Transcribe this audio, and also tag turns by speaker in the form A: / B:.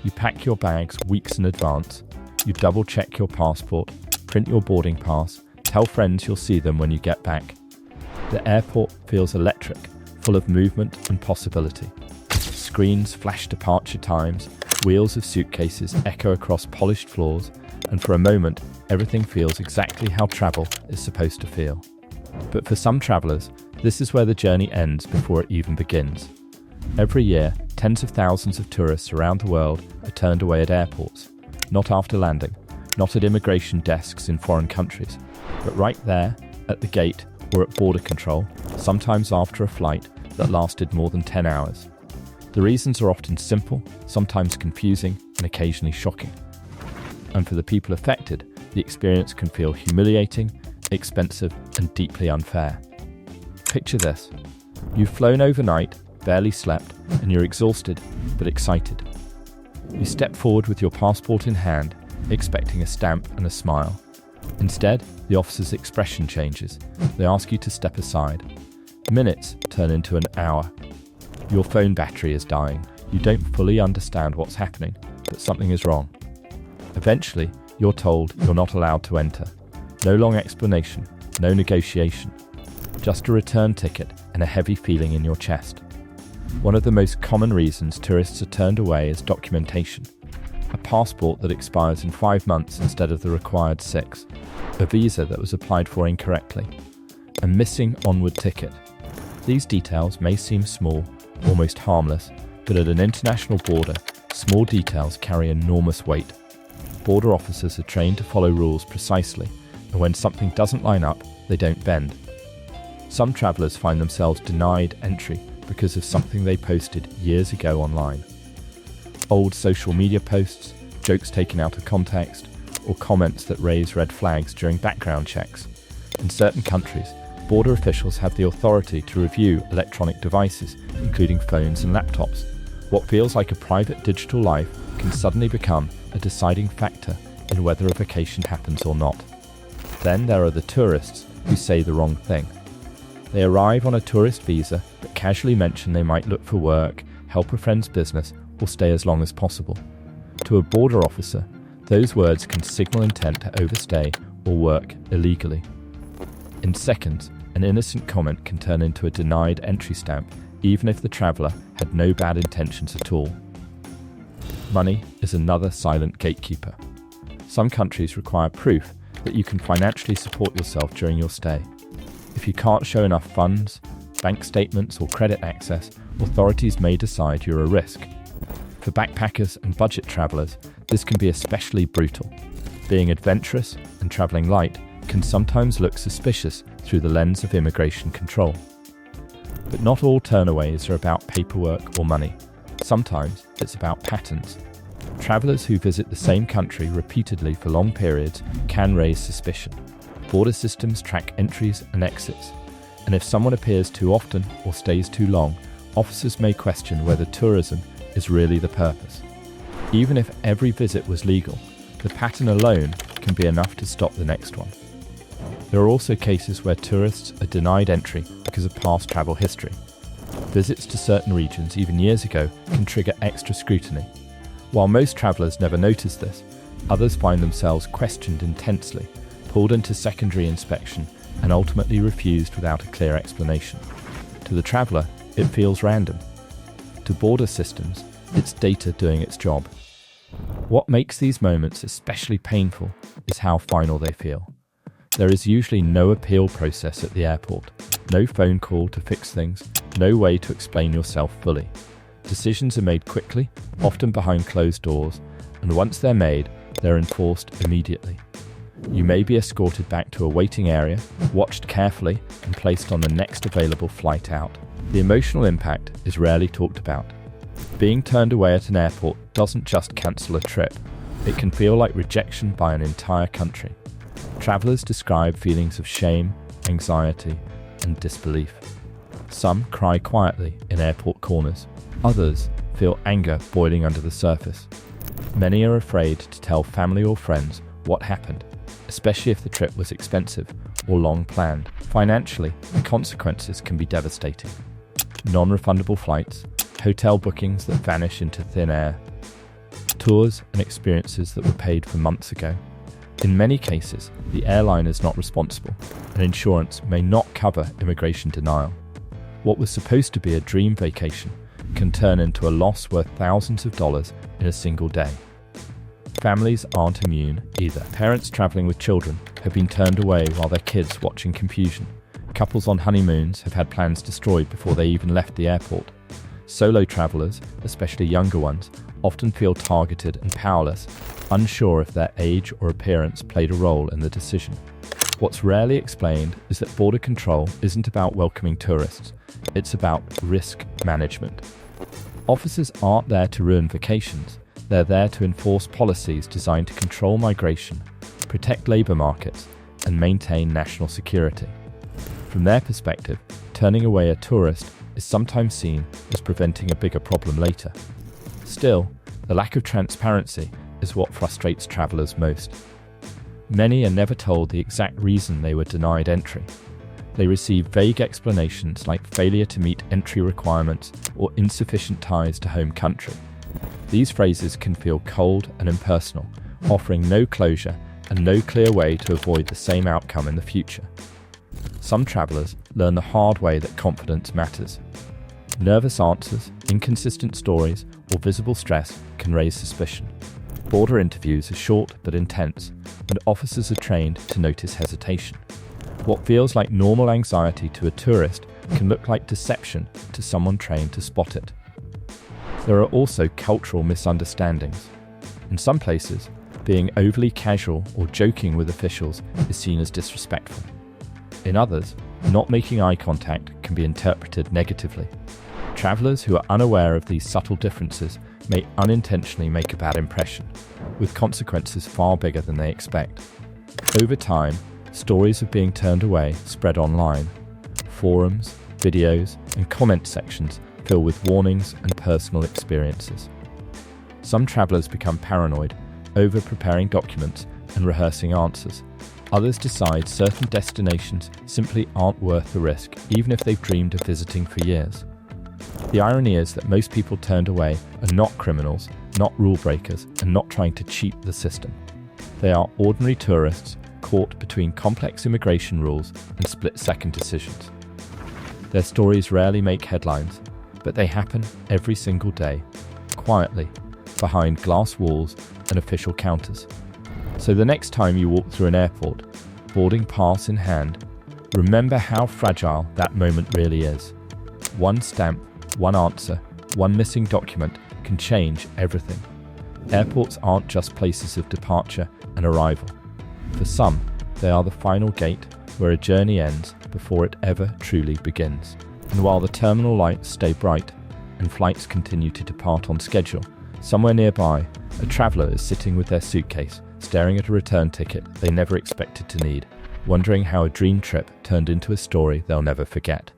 A: You pack your bags weeks in advance. You double-check your passport, print your boarding pass, tell friends you'll see them when you get back. The airport feels electric, full of movement and possibility. Screens flash departure times, wheels of suitcases echo across polished floors, and for a moment, everything feels exactly how travel is supposed to feel. But for some travellers, this is where the journey ends before it even begins. Every year, tens of thousands of tourists around the world are turned away at airports, not after landing, not at immigration desks in foreign countries, but right there, at the gate or at border control, sometimes after a flight that lasted more than 10 hours. The reasons are often simple, sometimes confusing, and occasionally shocking. And for the people affected, the experience can feel humiliating, expensive, and deeply unfair. Picture this. You've flown overnight, barely slept, and you're exhausted, but excited. You step forward with your passport in hand, expecting a stamp and a smile. Instead, the officer's expression changes. They ask you to step aside. Minutes turn into an hour. Your phone battery is dying. You don't fully understand what's happening, but something is wrong. Eventually, you're told you're not allowed to enter. No long explanation, no negotiation. Just a return ticket and a heavy feeling in your chest. One of the most common reasons tourists are turned away is documentation. A passport that expires in 5 months instead of the required 6. A visa that was applied for incorrectly. A missing onward ticket. These details may seem small, almost harmless, but at an international border, small details carry enormous weight. Border officers are trained to follow rules precisely, and when something doesn't line up, they don't bend. Some travellers find themselves denied entry because of something they posted years ago online. Old social media posts, jokes taken out of context, or comments that raise red flags during background checks. In certain countries, border officials have the authority to review electronic devices, including phones and laptops. What feels like a private digital life can suddenly become a deciding factor in whether a vacation happens or not. Then there are the tourists who say the wrong thing. They arrive on a tourist visa but casually mention they might look for work, help a friend's business, or stay as long as possible. To a border officer, those words can signal intent to overstay or work illegally. In seconds, an innocent comment can turn into a denied entry stamp, even if the traveller had no bad intentions at all. Money is another silent gatekeeper. Some countries require proof that you can financially support yourself during your stay. If you can't show enough funds, bank statements, or credit access, authorities may decide you're a risk. For backpackers and budget travellers, this can be especially brutal. Being adventurous and travelling light can sometimes look suspicious through the lens of immigration control. But not all turnaways are about paperwork or money. Sometimes it's about patterns. Travellers who visit the same country repeatedly for long periods can raise suspicion. Border systems track entries and exits, and if someone appears too often or stays too long, officers may question whether tourism is really the purpose. Even if every visit was legal, the pattern alone can be enough to stop the next one. There are also cases where tourists are denied entry because of past travel history. Visits to certain regions, even years ago, can trigger extra scrutiny. While most travellers never notice this, others find themselves questioned intensely, pulled into secondary inspection, and ultimately refused without a clear explanation. To the traveller, it feels random. To border systems, it's data doing its job. What makes these moments especially painful is how final they feel. There is usually no appeal process at the airport, no phone call to fix things, no way to explain yourself fully. Decisions are made quickly, often behind closed doors, and once they're made, they're enforced immediately. You may be escorted back to a waiting area, watched carefully, and placed on the next available flight out. The emotional impact is rarely talked about. Being turned away at an airport doesn't just cancel a trip. It can feel like rejection by an entire country. Travellers describe feelings of shame, anxiety, and disbelief. Some cry quietly in airport corners. Others feel anger boiling under the surface. Many are afraid to tell family or friends what happened, especially if the trip was expensive or long planned. Financially, the consequences can be devastating. Non-refundable flights, hotel bookings that vanish into thin air, tours and experiences that were paid for months ago. In many cases, the airline is not responsible, and insurance may not cover immigration denial. What was supposed to be a dream vacation can turn into a loss worth thousands of dollars in a single day. Families aren't immune either. Parents traveling with children have been turned away while their kids watch in confusion. Couples on honeymoons have had plans destroyed before they even left the airport. Solo travelers, especially younger ones, often feel targeted and powerless, unsure if their age or appearance played a role in the decision. What's rarely explained is that border control isn't about welcoming tourists, it's about risk management. Officers aren't there to ruin vacations, they're there to enforce policies designed to control migration, protect labour markets, and maintain national security. From their perspective, turning away a tourist is sometimes seen as preventing a bigger problem later. Still, the lack of transparency is what frustrates travellers most. Many are never told the exact reason they were denied entry. They receive vague explanations like failure to meet entry requirements or insufficient ties to home country. These phrases can feel cold and impersonal, offering no closure and no clear way to avoid the same outcome in the future. Some travellers learn the hard way that confidence matters. Nervous answers, inconsistent stories, or visible stress can raise suspicion. Border interviews are short but intense, and officers are trained to notice hesitation. What feels like normal anxiety to a tourist can look like deception to someone trained to spot it. There are also cultural misunderstandings. In some places, being overly casual or joking with officials is seen as disrespectful. In others, not making eye contact can be interpreted negatively. Travellers who are unaware of these subtle differences may unintentionally make a bad impression, with consequences far bigger than they expect. Over time, stories of being turned away spread online. Forums, videos, and comment sections fill with warnings and personal experiences. Some travellers become paranoid, over-preparing documents and rehearsing answers. Others decide certain destinations simply aren't worth the risk, even if they've dreamed of visiting for years. The irony is that most people turned away are not criminals, not rule breakers, and not trying to cheat the system. They are ordinary tourists caught between complex immigration rules and split-second decisions. Their stories rarely make headlines, but they happen every single day, quietly, behind glass walls and official counters. So the next time you walk through an airport, boarding pass in hand, remember how fragile that moment really is. One stamp, one answer, one missing document can change everything. Airports aren't just places of departure and arrival. For some, they are the final gate where a journey ends before it ever truly begins. And while the terminal lights stay bright and flights continue to depart on schedule, somewhere nearby, a traveller is sitting with their suitcase, staring at a return ticket they never expected to need, wondering how a dream trip turned into a story they'll never forget.